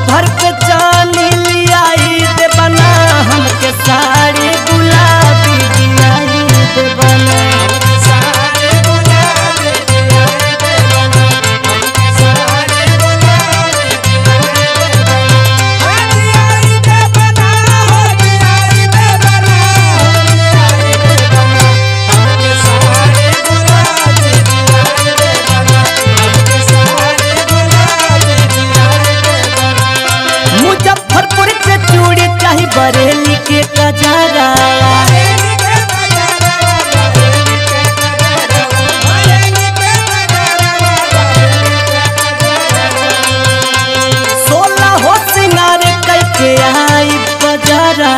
भर के जानी लियाई दे बना हमके साड़ी गुलाबी दियाई दे बना मुजफ्फरपुर के चूड़ी चाही बरेली के कजरा सोलह हो सिंगार करके आई बजरा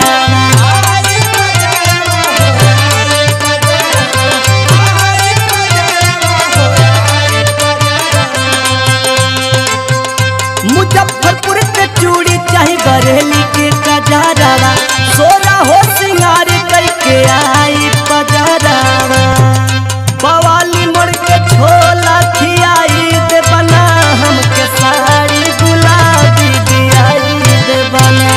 मुजफ्फरपुर के चूड़ी चाही बरेली के कजरा सोलह हो सिंगार करके आई बजरा बवाली मोड़ के छोला खियाई दे बना हमके साड़ी गुलाबी दियाई दे बना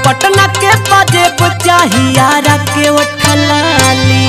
पटना के बाजे चाहिया के उठलाली